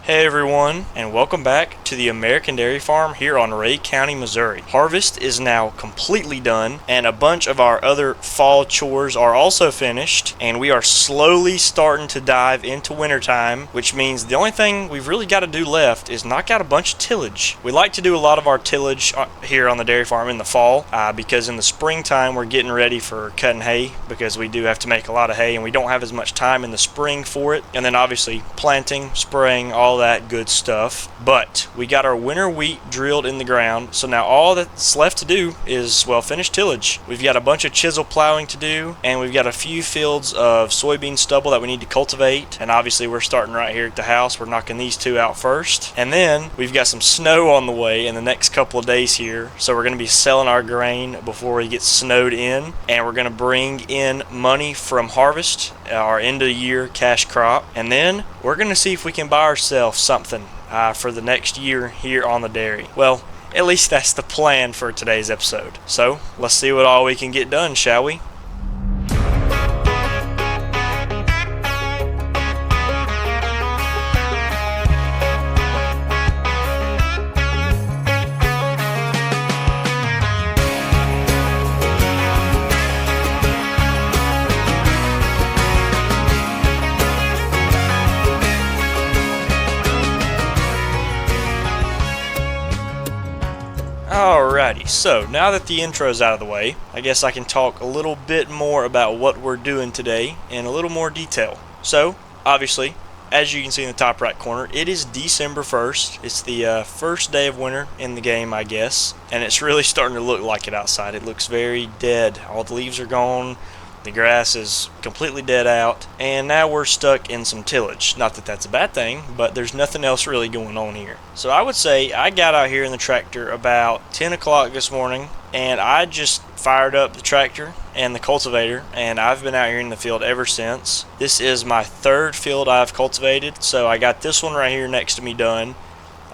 Hey everyone, and welcome back to the American Dairy Farm here on Ray County, Missouri. Harvest is now completely done, and a bunch of our other fall chores are also finished, and we are slowly starting to dive into wintertime, which means the only thing we've really got to do left is knock out a bunch of tillage. We like to do a lot of our tillage here on the dairy farm in the fall, because in the springtime we're getting ready for cutting hay, because we do have to make a lot of hay, and we don't have as much time in the spring for it, and then obviously planting, spraying, all that good stuff. But we got our winter wheat drilled in the ground, so now all that's left to do is, well, finish tillage. We've got a bunch of chisel plowing to do, and we've got a few fields of soybean stubble that we need to cultivate, and obviously we're starting right here at the house. We're knocking these two out first, and then we've got some snow on the way in the next couple of days here, so we're going to be selling our grain before we get snowed in, and we're going to bring in money from harvest, our end of the year cash crop, and then we're going to see if we can buy ourselves something for the next year here on the dairy. Well, at least that's the plan for today's episode. So let's see what all we can get done, shall we? Alrighty, so now that the intro's out of the way, I guess I can talk a little bit more about what we're doing today in a little more detail. So, obviously, as you can see in the top right corner, it is December 1st. It's the first day of winter in the game, I guess, and it's really starting to look like it outside. It looks very dead. All the leaves are gone. The grass is completely dead out, and now we're stuck in some tillage. Not that that's a bad thing, but there's nothing else really going on here. So I would say I got out here in the tractor about 10 o'clock this morning, and I just fired up the tractor and the cultivator, and I've been out here in the field ever since. This is my third field I've cultivated, so I got this one right here next to me done.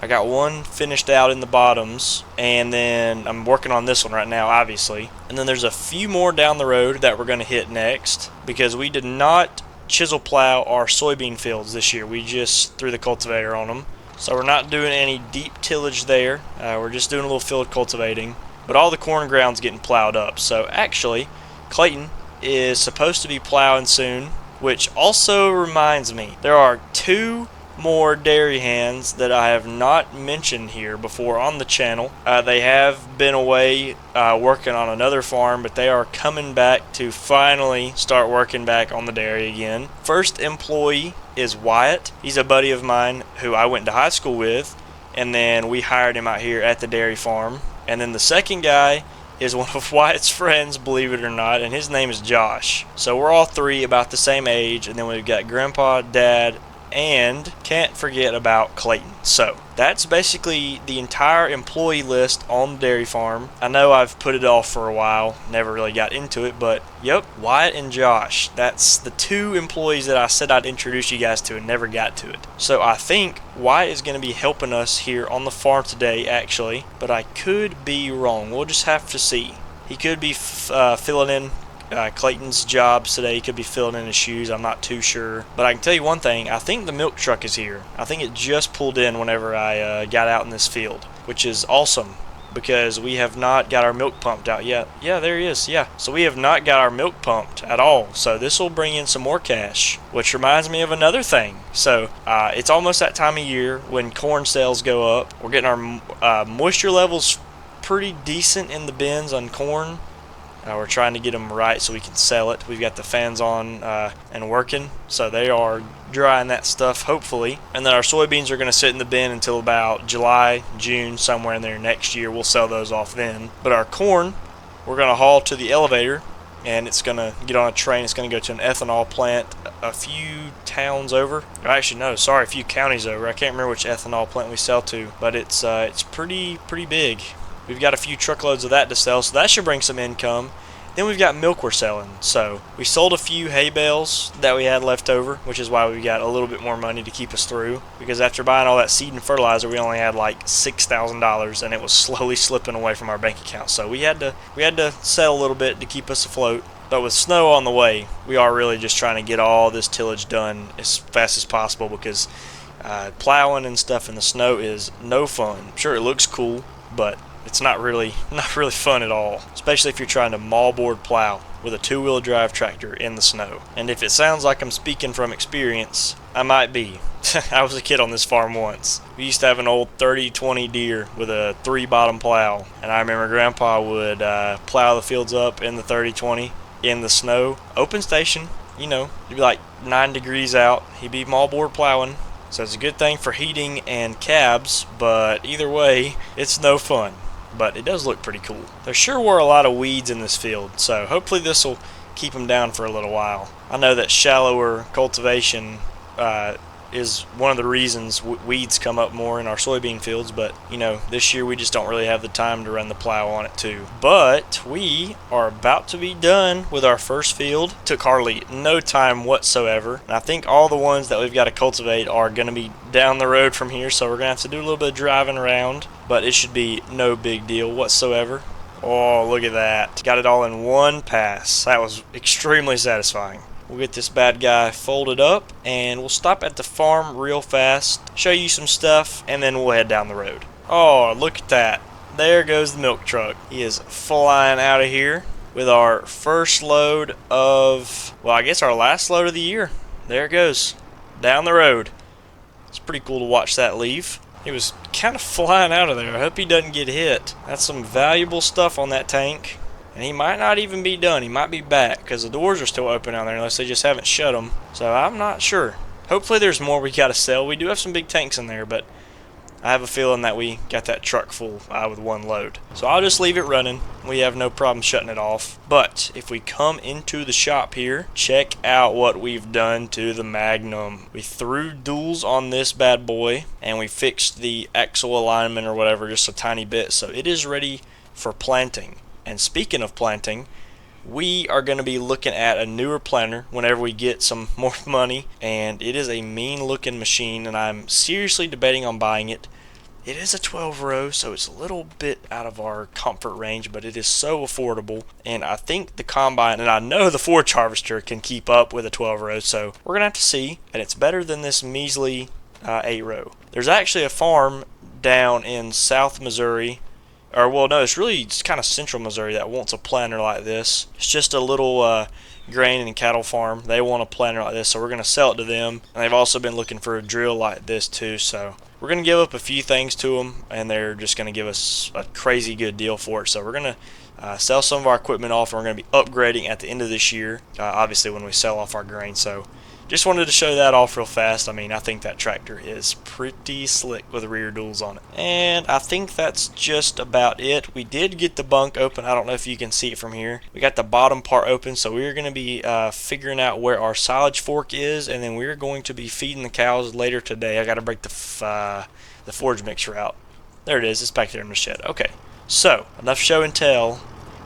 I got one finished out in the bottoms, and then I'm working on this one right now, obviously. And then there's a few more down the road that we're going to hit next, because we did not chisel plow our soybean fields this year. We just threw the cultivator on them. So we're not doing any deep tillage there. We're just doing a little field cultivating. But all the corn ground's getting plowed up. So actually, Clayton is supposed to be plowing soon, which also reminds me, there are two more dairy hands that I have not mentioned here before on the channel. They have been away working on another farm, but they are coming back to finally start working back on the dairy again. First employee is Wyatt. He's a buddy of mine who I went to high school with, and then we hired him out here at the dairy farm. And then the second guy is one of Wyatt's friends, believe it or not, and his name is Josh. So we're all three about the same age, and then we've got Grandpa, Dad, and can't forget about Clayton. So that's basically the entire employee list on the dairy farm. I know I've put it off for a while, never really got into it, but yep, Wyatt and Josh, that's the two employees that I said I'd introduce you guys to and never got to it. So I think Wyatt is going to be helping us here on the farm today, actually, but I could be wrong. We'll just have to see. He could be filling in Clayton's jobs today. He could be filling in his shoes. I'm not too sure. But I can tell you one thing. I think the milk truck is here. I think it just pulled in whenever I got out in this field, which is awesome because we have not got our milk pumped out yet. Yeah, there he is. Yeah. So we have not got our milk pumped at all. So this will bring in some more cash, which reminds me of another thing. So it's almost that time of year when corn sales go up. We're getting our moisture levels pretty decent in the bins on corn. We're trying to get them right so we can sell it. We've got the fans on and working, so they are drying that stuff, hopefully. And then our soybeans are going to sit in the bin until about July, June, somewhere in there next year. We'll sell those off then. But our corn, we're going to haul to the elevator, and it's going to get on a train. It's going to go to an ethanol plant a few towns over. Actually, no, sorry, a few counties over. I can't remember which ethanol plant we sell to, but it's pretty big. We've got a few truckloads of that to sell, so that should bring some income. Then we've got milk we're selling. So we sold a few hay bales that we had left over, which is why we got a little bit more money to keep us through. Because after buying all that seed and fertilizer, we only had like $6,000, and it was slowly slipping away from our bank account. So we had to sell a little bit to keep us afloat. But with snow on the way, we are really just trying to get all this tillage done as fast as possible because Plowing and stuff in the snow is no fun. Sure, it looks cool, but it's not really fun at all, especially if you're trying to moldboard plow with a two-wheel drive tractor in the snow. And if it sounds like I'm speaking from experience, I might be. I was a kid on this farm once. We used to have an old 30-20 Deere with a 3-bottom plow, and I remember Grandpa would plow the fields up in the 30-20 in the snow. Open station, you know, it'd be like 9 degrees out. He'd be moldboard plowing. So it's a good thing for heating and cabs, but either way, it's no fun. But it does look pretty cool. There sure were a lot of weeds in this field, so hopefully this will keep them down for a little while. I know that shallower cultivation is one of the reasons weeds come up more in our soybean fields, but you know, this year we just don't really have the time to run the plow on it too. But we are about to be done with our first field. Took hardly no time whatsoever, and I think all the ones that we've got to cultivate are going to be down the road from here, so we're going to have to do a little bit of driving around, but it should be no big deal whatsoever. Oh, look at that. Got it all in one pass. That was extremely satisfying. We'll get this bad guy folded up, and we'll stop at the farm real fast, show you some stuff, and then we'll head down the road. Oh, look at that. There goes the milk truck. He is flying out of here with our first load of, well, I guess our last load of the year. There it goes, down the road. It's pretty cool to watch that leave. He was kind of flying out of there. I hope he doesn't get hit. That's some valuable stuff on that tank. And he might not even be done. He might be back because the doors are still open down there unless they just haven't shut them. So I'm not sure. Hopefully there's more we got to sell. We do have some big tanks in there, but I have a feeling that we got that truck full with one load. So I'll just leave it running. We have no problem shutting it off. But if we come into the shop here, check out what we've done to the Magnum. We threw duals on this bad boy, and we fixed the axle alignment or whatever just a tiny bit. So it is ready for planting. And speaking of planting, we are going to be looking at a newer planter whenever we get some more money, and it is a mean looking machine, and I'm seriously debating on buying it. It is a 12 row, so it's a little bit out of our comfort range, but it is so affordable, and I think the combine, and I know the forage harvester can keep up with a 12 row, so we're going to have to see, and it's better than this measly 8 row. There's actually a farm down in South Missouri, or well, no, it's kind of central Missouri that wants a planter like this. It's just a little grain and cattle farm. They want a planter like this, so we're going to sell it to them. And they've also been looking for a drill like this too, so we're going to give up a few things to them, and they're just going to give us a crazy good deal for it. So we're going to sell some of our equipment off, and we're going to be upgrading at the end of this year, obviously when we sell off our grain. So just wanted to show that off real fast. I mean, I think that tractor is pretty slick with rear duals on it. And I think that's just about it. We did get the bunk open. I don't know if you can see it from here. We got the bottom part open, so we're going to be figuring out where our silage fork is, and then we're going to be feeding the cows later today. I got to break the forage mixer out. There it is. It's back there in the shed. Okay, so enough show and tell.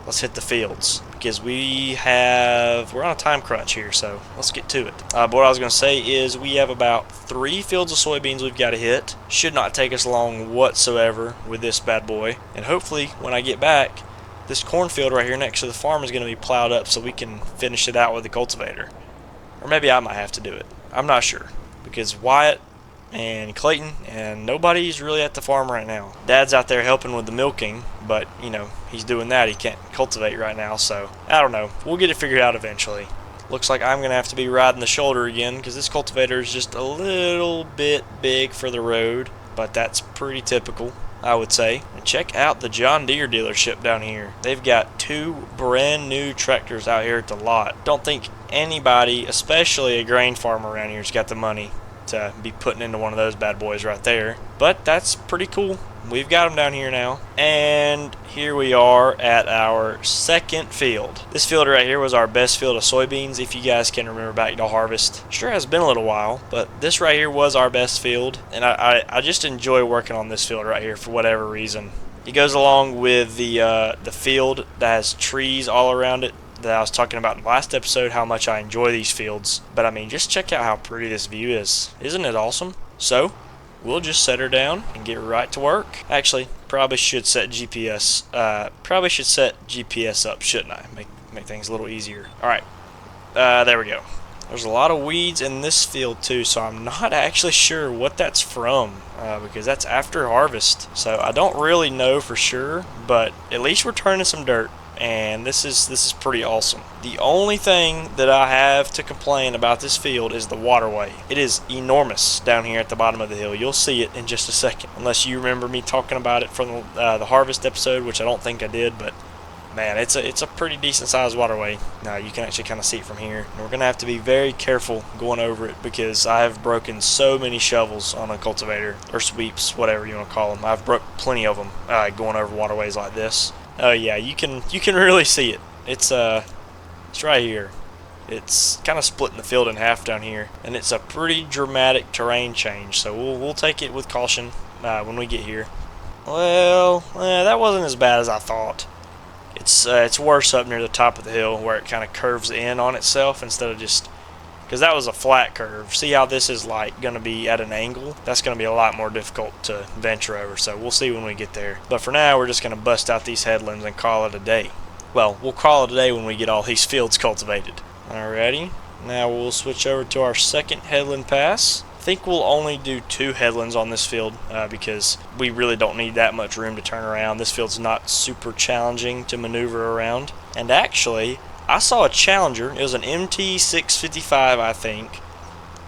Let's hit the fields because we're on a time crunch here, so let's get to it. But what I was going to say is we have about 3 fields of soybeans we've got to hit. Should not take us long whatsoever with this bad boy, and hopefully when I get back, this cornfield right here next to the farm is going to be plowed up so we can finish it out with the cultivator. Or maybe I might have to do it. I'm not sure because Wyatt and Clayton and nobody's really at the farm right now. Dad's out there helping with the milking, but you know, he's doing that. He can't cultivate right now, so I don't know. We'll get it figured out eventually. Looks like I'm gonna have to be riding the shoulder again because this cultivator is just a little bit big for the road, but that's pretty typical, I would say. And check out the John Deere dealership down here. They've got 2 brand new tractors out here at the lot. Don't think anybody, especially a grain farmer around here, has got the money to be putting into one of those bad boys right there, but that's pretty cool. We've got them down here now, and here we are at our second field. This field right here was our best field of soybeans, if you guys can remember back to harvest. Sure has been a little while, but this right here was our best field, and I just enjoy working on this field right here for whatever reason. It goes along with the field that has trees all around it that I was talking about in the last episode, how much I enjoy these fields. But I mean, just check out how pretty this view is. Isn't it awesome? So we'll just set her down and get right to work. Actually, probably should set GPS up, shouldn't I? Make things a little easier. All right, there we go. There's a lot of weeds in this field too, so I'm not actually sure what that's from because that's after harvest. So I don't really know for sure, but at least we're turning some dirt, and this is pretty awesome. The only thing that I have to complain about this field is the waterway. It is enormous down here at the bottom of the hill. You'll see it in just a second, unless you remember me talking about it from the harvest episode, which I don't think I did, but man, it's a pretty decent sized waterway. Now you can actually kind of see it from here. And we're gonna have to be very careful going over it because I have broken so many shovels on a cultivator or sweeps, whatever you want to call them. I've broke plenty of them going over waterways like this. Oh yeah, you can really see it. It's right here. It's kind of splitting the field in half down here, and it's a pretty dramatic terrain change. So we'll take it with caution when we get here. Well, that wasn't as bad as I thought. It's worse up near the top of the hill where it kind of curves in on itself instead of just, because that was a flat curve. See how this is like going to be at an angle? That's going to be a lot more difficult to venture over, so we'll see when we get there. But for now, we're just going to bust out these headlands and call it a day. Well, we'll call it a day when we get all these fields cultivated. Alrighty, now we'll switch over to our second headland pass. I think we'll only do 2 headlands on this field because we really don't need that much room to turn around. This field's not super challenging to maneuver around. And actually, I saw a Challenger. It was an MT655, I think.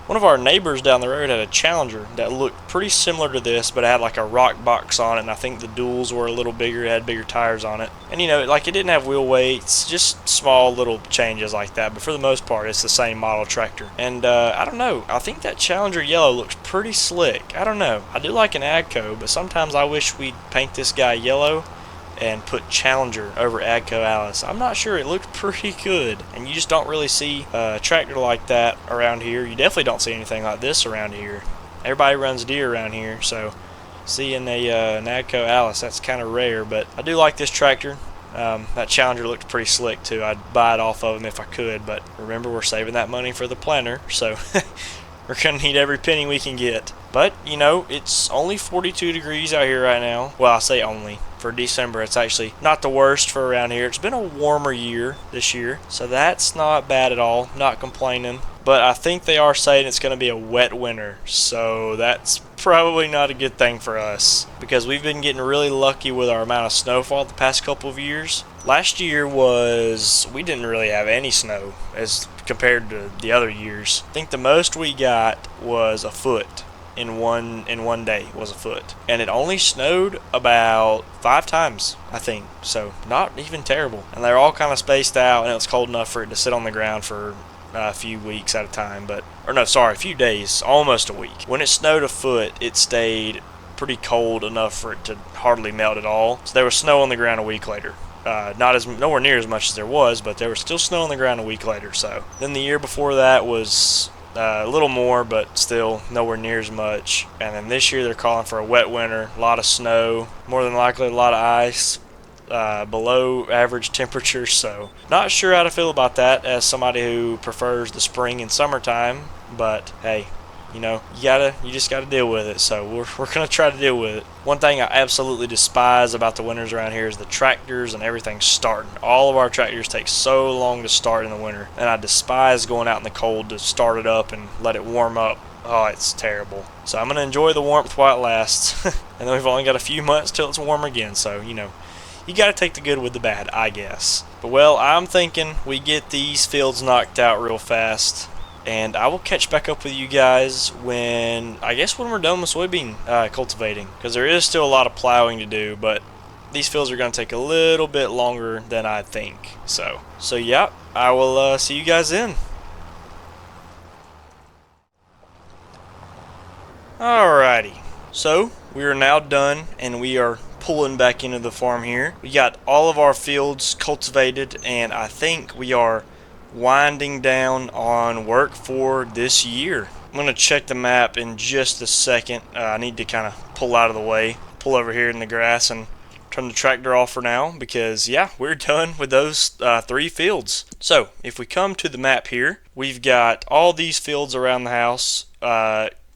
One of our neighbors down the road had a Challenger that looked pretty similar to this, but it had like a rock box on it, and I think the duals were a little bigger. It had bigger tires on it. And you know, like it didn't have wheel weights, just small little changes like that, but for the most part, it's the same model tractor. And I don't know, I think that Challenger yellow looks pretty slick. I don't know, I do like an Agco, but sometimes I wish we'd paint this guy yellow and put Challenger over Agco Alice. I'm not sure, it looked pretty good, and you just don't really see a tractor like that around here. You definitely don't see anything like this around here. Everybody runs deer around here, so seeing an Agco Alice, that's kind of rare, but I do like this tractor. That Challenger looked pretty slick too. I'd buy it off of him if I could, but remember, we're saving that money for the planter, so we're gonna need every penny we can get. But you know, it's only 42 degrees out here right now. Well, I say only. For December, it's actually not the worst for around here. It's been a warmer year this year, so that's not bad at all. Not complaining. But I think they are saying it's going to be a wet winter, so that's probably not a good thing for us because we've been getting really lucky with our amount of snowfall the past couple of years. Last year we didn't really have any snow as compared to the other years. I think the most we got was a foot. In one day was a foot, and it only snowed about 5 times, I think, so not even terrible. And they're all kind of spaced out, and it was cold enough for it to sit on the ground for a few weeks at a time, a few days, almost a week. When it snowed a foot, it stayed pretty cold enough for it to hardly melt at all. So there was snow on the ground a week later. Nowhere near as much as there was, but there was still snow on the ground a week later. So then the year before that was a little more, but still nowhere near as much. And then this year they're calling for a wet winter, a lot of snow, more than likely a lot of ice, below average temperatures. So not sure how to feel about that as somebody who prefers the spring and summertime, but hey, you know, you just gotta deal with it. So we're gonna try to deal with it. One thing I absolutely despise about the winters around here is the tractors and everything starting. All of our tractors take so long to start in the winter, and I despise going out in the cold to start it up and let it warm up. Oh, it's terrible. So I'm gonna enjoy the warmth while it lasts, and then we've only got a few months till it's warm again. So you know, you gotta take the good with the bad, I guess. But well, I'm thinking we get these fields knocked out real fast, and I will catch back up with you guys when we're done with soybean cultivating, because there is still a lot of plowing to do, but these fields are going to take a little bit longer than I think. So yeah, I will see you guys then. Alrighty, so we are now done, and we are pulling back into the farm here. We got all of our fields cultivated, and I think we are winding down on work for this year. I'm going to check the map in just a second. I need to kind of pull out of the way, pull over here in the grass and turn the tractor off for now because yeah, we're done with those 3 fields. So if we come to the map here, we've got all these fields around the house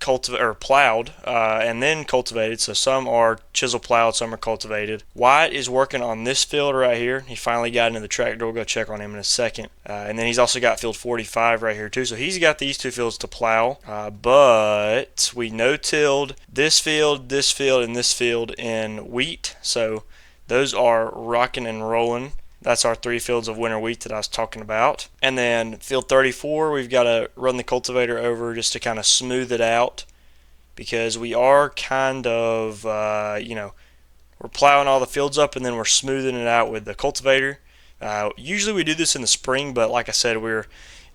plowed and then cultivated. So some are chisel plowed, some are cultivated. Wyatt is working on this field right here. He finally got into the tractor. We'll go check on him in a second. And then he's also got field 45 right here too. So he's got these two fields to plow. But we no-tilled this field, and this field in wheat. So those are rocking and rolling. That's our 3 fields of winter wheat that I was talking about. And then field 34, we've got to run the cultivator over just to kind of smooth it out, because we are kind of, we're plowing all the fields up and then we're smoothing it out with the cultivator. Usually we do this in the spring, but like I said, we're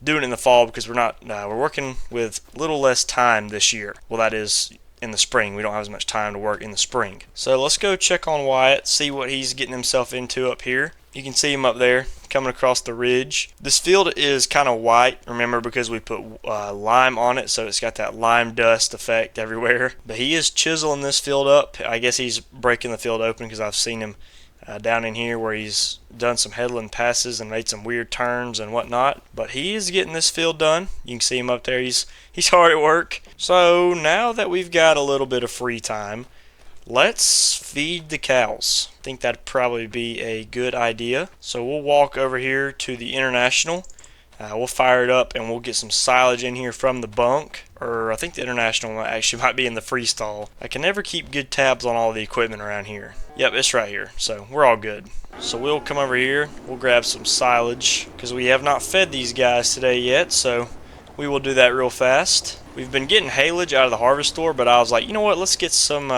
doing it in the fall because we're working with a little less time this year. Well, that is in the spring. We don't have as much time to work in the spring. So let's go check on Wyatt, see what he's getting himself into up here. You can see him up there coming across the ridge. This field is kind of white, remember, because we put lime on it, so it's got that lime dust effect everywhere. But he is chiseling this field up. I guess he's breaking the field open because I've seen him down in here where he's done some headland passes and made some weird turns and whatnot. But he is getting this field done. You can see him up there. He's hard at work. So now that we've got a little bit of free time, let's feed the cows. I think that'd probably be a good idea. So we'll walk over here to the International. We'll fire it up and we'll get some silage in here from the bunk. Or I think the International actually might be in the freestall. I can never keep good tabs on all the equipment around here. Yep, it's right here. So we're all good. So we'll come over here. We'll grab some silage because we have not fed these guys today yet. So we will do that real fast. We've been getting haylage out of the harvest store, but I was like, you know what? Let's get some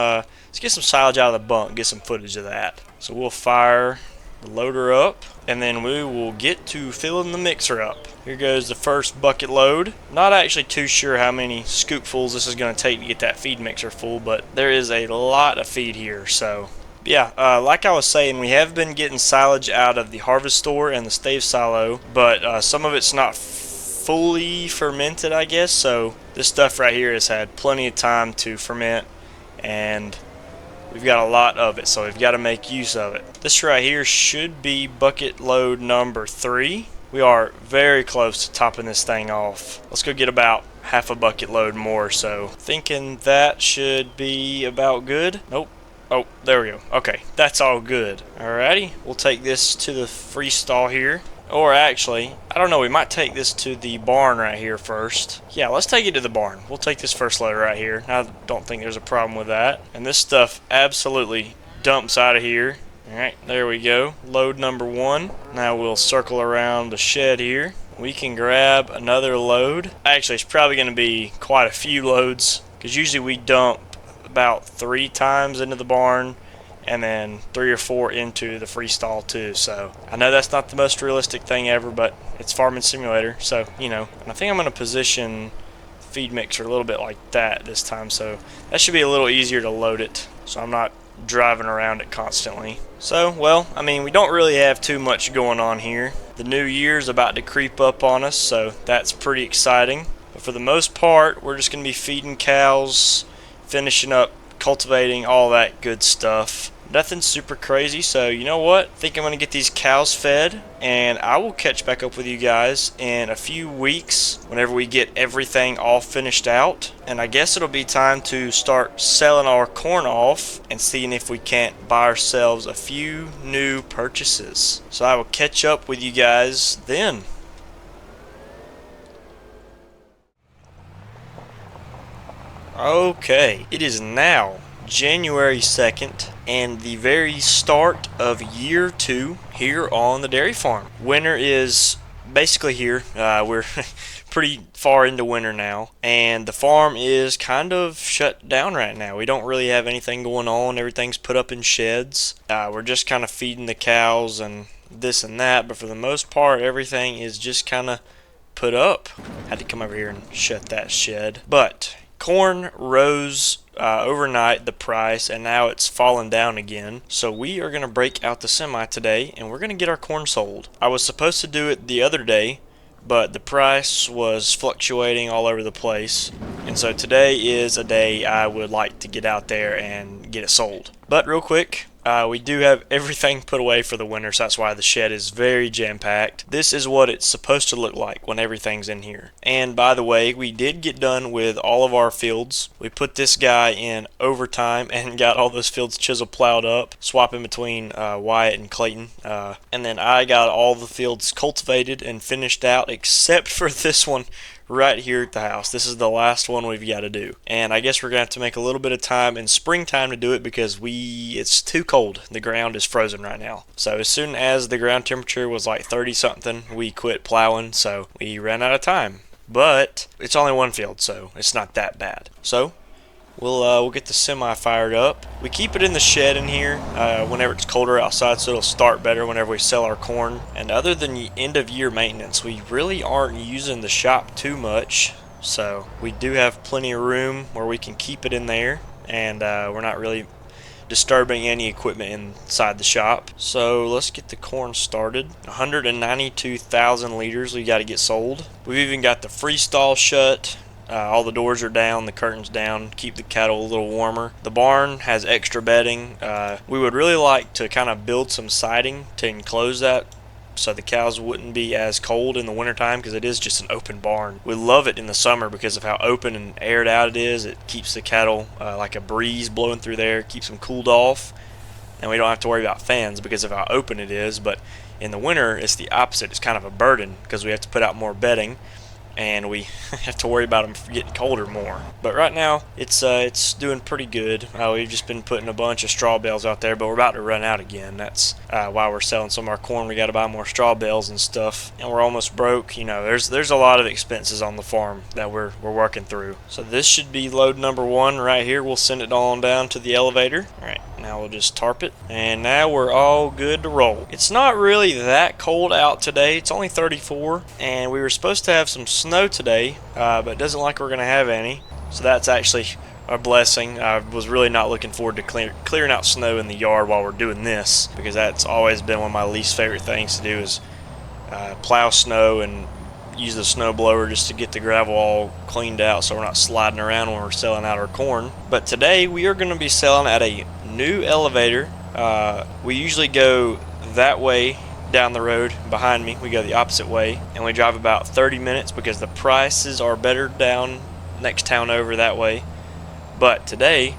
silage out of the bunk, get some footage of that. So we'll fire the loader up, and then we will get to filling the mixer up. Here goes the first bucket load. Not actually too sure how many scoopfuls this is going to take to get that feed mixer full, but there is a lot of feed here. So yeah, like I was saying, we have been getting silage out of the harvest store and the stave silo, but some of it's not fully fermented, I guess. So this stuff right here has had plenty of time to ferment, and we've got a lot of it, so we've got to make use of it. This right here should be bucket load number 3. We are very close to topping this thing off. Let's go get about half a bucket load more. So thinking that should be about good. Nope. Oh, there we go. Okay, that's all good. Alrighty, we'll take this to the freestall here. Or actually, I don't know, we might take this to the barn right here first. Yeah, let's take it to the barn. We'll take this first load right here. I don't think there's a problem with that. And this stuff absolutely dumps out of here. Alright, there we go. Load number 1. Now we'll circle around the shed here. We can grab another load. Actually, it's probably going to be quite a few loads, because usually we dump about 3 times into the barn, and then 3 or 4 into the freestall too. So I know that's not the most realistic thing ever, but it's Farming Simulator, so you know. And I think I'm going to position the feed mixer a little bit like that this time, so that should be a little easier to load it, so I'm not driving around it constantly. So, well, I mean, we don't really have too much going on here. The new year's about to creep up on us, so that's pretty exciting. But for the most part, we're just going to be feeding cows, finishing up cultivating, all that good stuff. Nothing super crazy, so you know what? I think I'm going to get these cows fed, and I will catch back up with you guys in a few weeks whenever we get everything all finished out. And I guess it'll be time to start selling our corn off and seeing if we can't buy ourselves a few new purchases. So I will catch up with you guys then. Okay, it is now January 2nd and the very start of year 2 here on the dairy farm. Winter is basically here. We're pretty far into winter now, and the farm is kind of shut down right now. We don't really have anything going on. Everything's put up in sheds. We're just kind of feeding the cows and this and that, but for the most part everything is just kind of put up. Had to come over here and shut that shed. But corn rose overnight, the price, and now it's fallen down again. So we are going to break out the semi today, and we're going to get our corn sold. I was supposed to do it the other day, but the price was fluctuating all over the place. And so today is a day I would like to get out there and get it sold. But real quick, We do have everything put away for the winter, so that's why the shed is very jam-packed. This is what it's supposed to look like when everything's in here. And by the way, we did get done with all of our fields. We put this guy in overtime and got all those fields chisel plowed up, swapping between Wyatt and Clayton. And then I got all the fields cultivated and finished out, except for this one right here at the house. This is the last one we've got to do, and I guess we're gonna have to make a little bit of time in springtime to do it because it's too cold. The ground is frozen right now. So as soon as the ground temperature was like 30 something, we quit plowing, so we ran out of time. But it's only one field, so it's not that bad. So we'll get the semi fired up. We keep it in the shed in here whenever it's colder outside, so it'll start better whenever we sell our corn. And other than the end of year maintenance, we really aren't using the shop too much. So we do have plenty of room where we can keep it in there, and we're not really disturbing any equipment inside the shop. So let's get the corn started. 192,000 liters we got to get sold. We've even got the freestall shut. All the doors are down, the curtains down, keep the cattle a little warmer. The barn has extra bedding. We would really like to kind of build some siding to enclose that so the cows wouldn't be as cold in the wintertime, because it is just an open barn. We love it in the summer because of how open and aired out it is. It keeps the cattle like a breeze blowing through there, keeps them cooled off, and we don't have to worry about fans because of how open it is. But in the winter, it's the opposite. It's kind of a burden because we have to put out more bedding, and we have to worry about them getting colder more. But right now, it's doing pretty good. We've just been putting a bunch of straw bales out there, but we're about to run out again. That's why we're selling some of our corn. We got to buy more straw bales and stuff, and we're almost broke. You know, there's a lot of expenses on the farm that we're working through. So this should be load number 1 right here. We'll send it on down to the elevator. All right, now we'll just tarp it, and now we're all good to roll. It's not really that cold out today. It's only 34, and we were supposed to have some snow today, but it doesn't look like we're going to have any, so that's actually a blessing. I was really not looking forward to clearing out snow in the yard while we're doing this, because that's always been one of my least favorite things to do, is plow snow and use the snow blower just to get the gravel all cleaned out so we're not sliding around when we're selling out our corn. But today we are going to be selling at a new elevator. We usually go that way down the road behind me. We go the opposite way, and we drive about 30 minutes because the prices are better down next town over that way. But today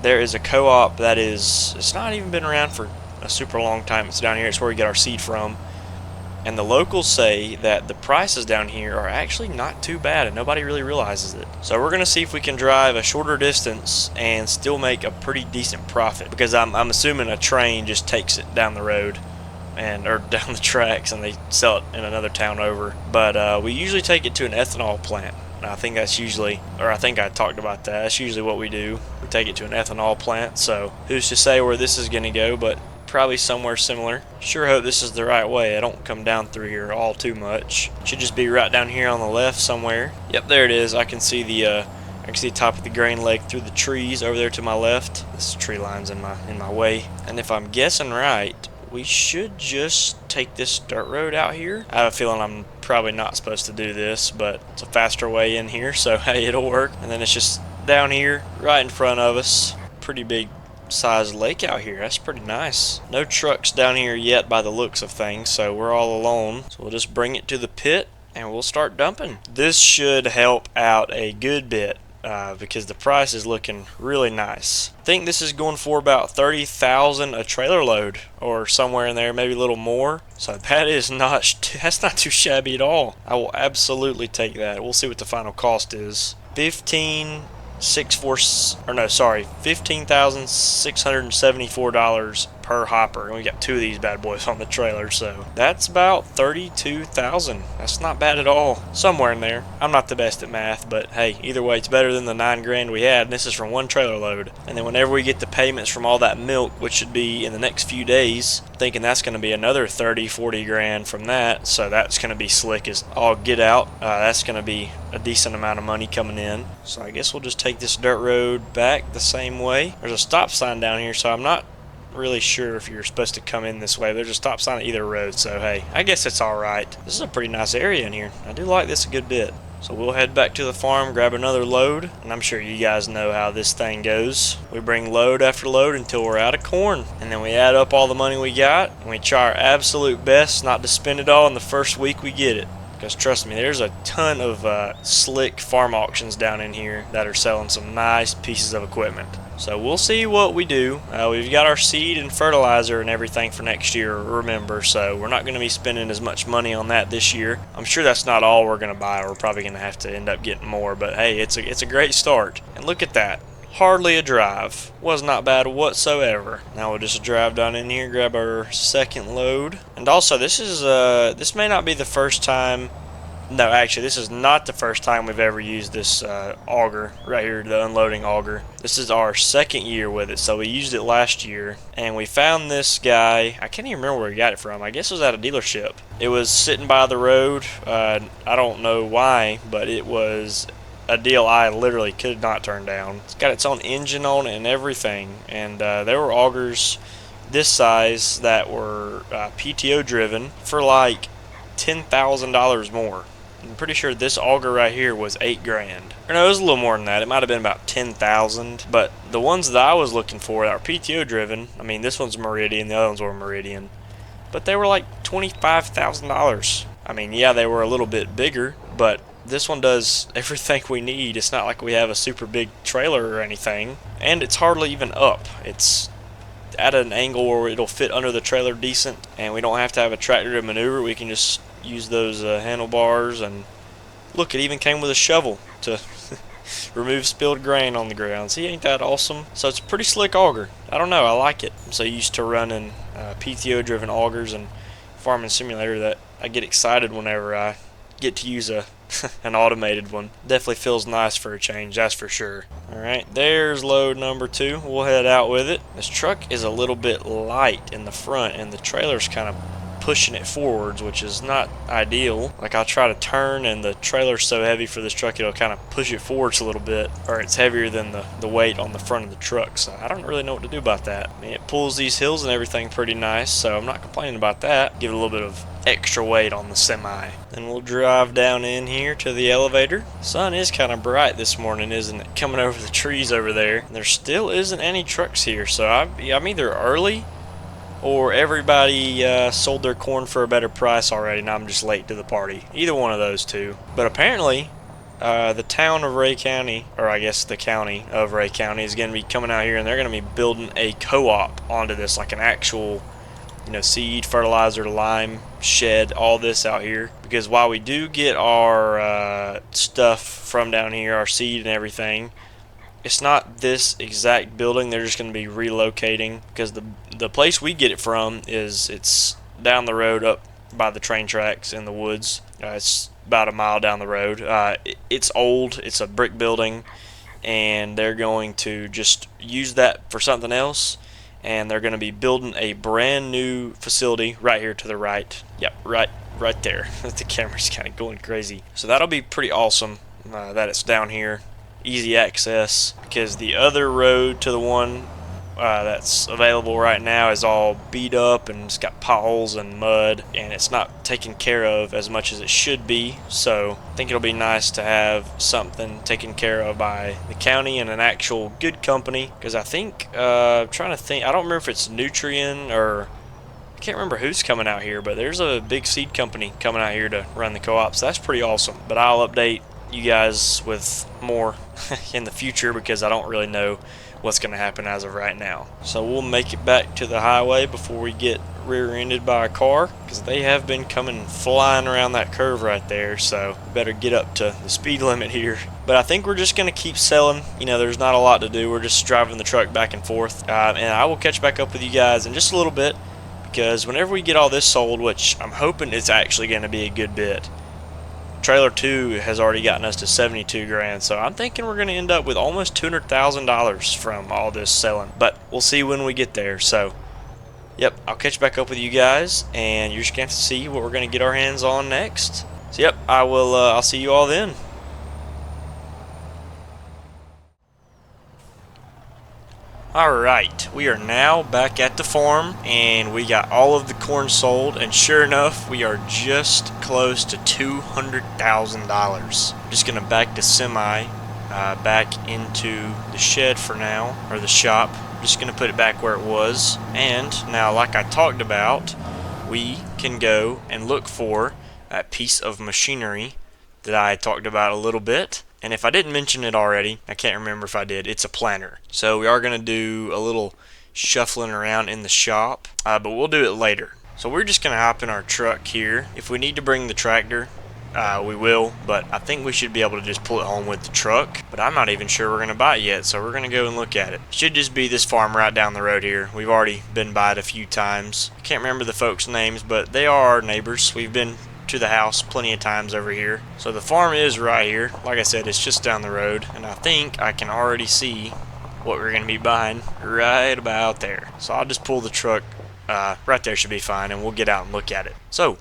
there is a co-op that it's not even been around for a super long time. It's down here. It's where we get our seed from, and the locals say that the prices down here are actually not too bad, and nobody really realizes it. So we're going to see if we can drive a shorter distance and still make a pretty decent profit, because I'm assuming a train just takes it down the road or down the tracks, and they sell it in another town over. But we usually take it to an ethanol plant. I think that's usually, or I think I talked about that, that's usually what we do. We take it to an ethanol plant. So who's to say where this is going to go, but probably somewhere similar. Sure hope this is the right way. I don't come down through here all too much. Should just be right down here on the left somewhere. Yep, there it is. I can see the top of the grain lake through the trees over there to my left. This tree line's in my way. And if I'm guessing right, we should just take this dirt road out here. I have a feeling I'm probably not supposed to do this, but it's a faster way in here, so hey, it'll work. And then it's just down here right in front of us. Pretty big sized lake out here. That's pretty nice. No trucks down here yet by the looks of things, so we're all alone. So we'll just bring it to the pit and we'll start dumping. This should help out a good bit because the price is looking really nice. I think this is going for about 30,000 a trailer load, or somewhere in there, maybe a little more. So that's not too shabby at all. I will absolutely take that. We'll see what the final cost is. $15,674 per hopper, and we got 2 of these bad boys on the trailer, so that's about 32,000. That's not bad at all. Somewhere in there. I'm not the best at math, but hey, either way, it's better than the 9 grand we had, and this is from one trailer load. And then whenever we get the payments from all that milk, which should be in the next few days, I'm thinking that's going to be another 30-40 grand from that, so that's going to be slick as all get out. That's going to be a decent amount of money coming in. So I guess we'll just take this dirt road back the same way. There's a stop sign down here, so I'm not really sure if you're supposed to come in this way. There's a stop sign at either road, so hey, I guess it's alright. This is a pretty nice area in here. I do like this a good bit. So we'll head back to the farm, grab another load, and I'm sure you guys know how this thing goes. We bring load after load until we're out of corn, and then we add up all the money we got, and we try our absolute best not to spend it all in the first week we get it. Because trust me, there's a ton of slick farm auctions down in here that are selling some nice pieces of equipment. So we'll see what we do. We've got our seed and fertilizer and everything for next year, remember, so we're not going to be spending as much money on that this year. I'm sure that's not all we're going to buy. We're probably going to have to end up getting more, but hey, it's a great start. And look at that. Hardly a drive. Was not bad whatsoever. Now we'll just drive down in here, grab our second load. And also, this may not be the first time. No, actually, this is not the first time we've ever used this auger right here, the unloading auger. This is our second year with it, so we used it last year. And we found this guy. I can't even remember where we got it from. I guess it was at a dealership. It was sitting by the road. I don't know why, but it was a deal I literally could not turn down. It's got its own engine on it and everything, and there were augers this size that were PTO driven for like $10,000 more. I'm pretty sure this auger right here was $8,000. Or no, it was a little more than that. It might have been about 10,000. But the ones that I was looking for that are PTO driven, I mean, this one's Meridian, the other ones were Meridian, but they were like $25,000. I mean, yeah, they were a little bit bigger, but this one does everything we need. It's not like we have a super big trailer or anything, and it's hardly even up. It's at an angle where it'll fit under the trailer decent, and we don't have to have a tractor to maneuver. We can just use those handlebars, and look, it even came with a shovel to remove spilled grain on the ground. See, ain't that awesome? So it's a pretty slick auger. I don't know, I like it. I'm so used to running PTO driven augers and Farming Simulator that I get excited whenever I get to use an automated one. Definitely feels nice for a change, that's for sure. Alright, there's load number 2. We'll head out with it. This truck is a little bit light in the front, and the trailer's kind of pushing it forwards, which is not ideal. Like, I'll try to turn, and the trailer's so heavy for this truck it'll kind of push it forwards a little bit, or it's heavier than the weight on the front of the truck. So I don't really know what to do about that. I mean, it pulls these hills and everything pretty nice, so I'm not complaining about that. Give it a little bit of extra weight on the semi. Then we'll drive down in here to the elevator. Sun is kind of bright this morning, isn't it? Coming over the trees over there. There still isn't any trucks here, so I'm either early or everybody sold their corn for a better price already and I'm just late to the party. Either one of those two. But apparently the town of Ray County, or I guess the county of Ray County, is going to be coming out here, and they're going to be building a co-op onto this, like an actual, you know, seed, fertilizer, lime shed, all this out here. Because while we do get our stuff from down here, our seed and everything, it's not this exact building. They're just going to be relocating, because the place we get it from it's down the road up by the train tracks in the woods. It's about a mile down the road. It's old. It's a brick building, and they're going to just use that for something else, and they're going to be building a brand new facility right here to the right. Yep, right there. The camera's kind of going crazy. So that'll be pretty awesome that it's down here. Easy access, because the other road to the one that's available right now is all beat up and it's got potholes and mud, and it's not taken care of as much as it should be. So I think it'll be nice to have something taken care of by the county and an actual good company, because I think I'm trying to think, I don't remember if it's Nutrien or I can't remember who's coming out here, but there's a big seed company coming out here to run the co-op, so that's pretty awesome. But I'll update you guys with more in the future, because I don't really know what's going to happen as of right now. So we'll make it back to the highway before we get rear-ended by a car, because they have been coming flying around that curve right there, so we better get up to the speed limit here. But I think we're just going to keep selling. You know, there's not a lot to do. We're just driving the truck back and forth, and I will catch back up with you guys in just a little bit, because whenever we get all this sold, which I'm hoping it's actually going to be a good bit, Trailer 2 has already gotten us to 72 grand, so I'm thinking we're going to end up with almost $200,000 from all this selling. But we'll see when we get there. So, yep, I'll catch back up with you guys, and you're just going to have to see what we're going to get our hands on next. So, yep, I'll see you all then. Alright, we are now back at the farm and we got all of the corn sold, and sure enough, we are just close to $200,000. I'm just gonna back the semi back into the shed for now, or the shop. I'm just gonna put it back where it was, and now, like I talked about, we can go and look for that piece of machinery that I talked about a little bit. And if I didn't mention it already, I can't remember if I did, it's a planter. So we are going to do a little shuffling around in the shop, but we'll do it later. So we're just going to hop in our truck here. If we need to bring the tractor, we will, but I think we should be able to just pull it home with the truck. But I'm not even sure we're going to buy it yet, so we're going to go and look at it. Should just be this farm right down the road here. We've already been by it a few times. I can't remember the folks' names, but they are our neighbors. We've been to the house plenty of times over here. So the farm is right here. Like I said, it's just down the road, and I think I can already see what we're going to be buying right about there. So I'll just pull the truck right there, should be fine, and we'll get out and look at it. So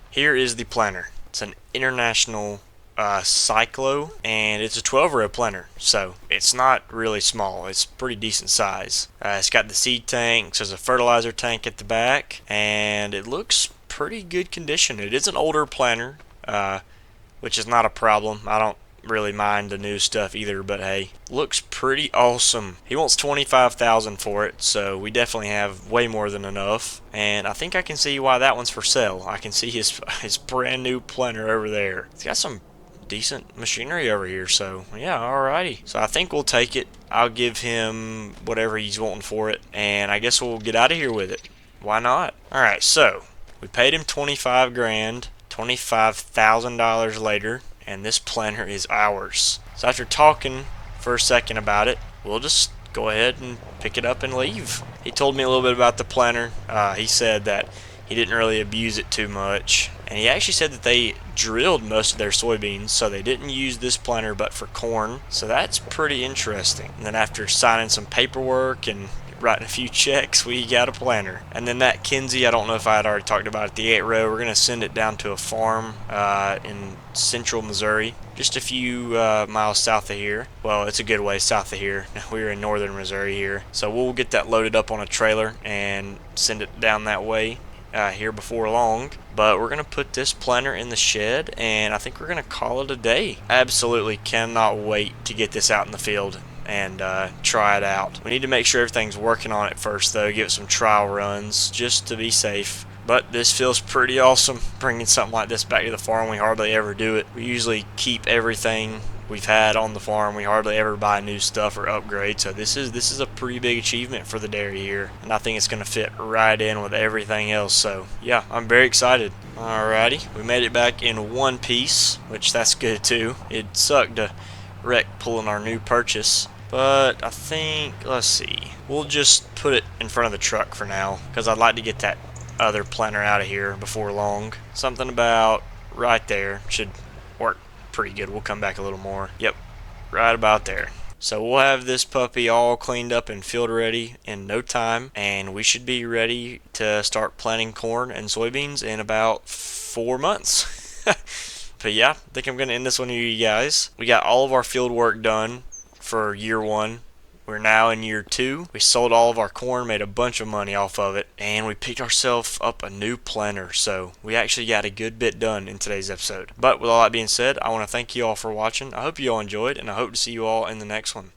here is the planter. It's an International Cyclo, and it's a 12-row planter, so it's not really small. It's pretty decent size. It's got the seed tanks. There's a fertilizer tank at the back, and it looks pretty good condition. It is an older planter, which is not a problem. I don't really mind the new stuff either, but hey, looks pretty awesome. He wants $25,000 for it, so we definitely have way more than enough, and I think I can see why that one's for sale. I can see his brand new planter over there. It's got some decent machinery over here, so yeah, alrighty. So I think we'll take it. I'll give him whatever he's wanting for it, and I guess we'll get out of here with it. Why not? Alright, so we paid him 25 grand, $25,000 later, and this planter is ours. So after talking for a second about it, we'll just go ahead and pick it up and leave. He told me a little bit about the planter. He said that he didn't really abuse it too much, and he actually said that they drilled most of their soybeans, so they didn't use this planter but for corn. So that's pretty interesting. And then after signing some paperwork and writing a few checks, we got a planter. And then that Kinsey, I don't know if I had already talked about it, the 8-row, we're going to send it down to a farm in central Missouri, just a few miles south of here. Well, it's a good way south of here. We're in northern Missouri here, so we'll get that loaded up on a trailer and send it down that way here before long. But we're going to put this planter in the shed, and I think we're going to call it a day. Absolutely cannot wait to get this out in the field and try it out. We need to make sure everything's working on it first, though. Give it some trial runs just to be safe. But this feels pretty awesome, bringing something like this back to the farm. We hardly ever do it. We usually keep everything we've had on the farm. We hardly ever buy new stuff or upgrade. So this is a pretty big achievement for the dairy here, and I think it's going to fit right in with everything else. So yeah, I'm very excited. Alrighty, we made it back in one piece, which that's good too. It sucked to wreck pulling our new purchase, but I think, let's see, we'll just put it in front of the truck for now, because I'd like to get that other planter out of here before long. Something about right there should work pretty good. We'll come back a little more. Yep, right about there. So we'll have this puppy all cleaned up and field ready in no time, and we should be ready to start planting corn and soybeans in about 4 months. But yeah, I think I'm going to end this one here, you guys. We got all of our field work done for year 1. We're now in year 2. We sold all of our corn, made a bunch of money off of it, and we picked ourselves up a new planter. So we actually got a good bit done in today's episode. But with all that being said, I want to thank you all for watching. I hope you all enjoyed, and I hope to see you all in the next one.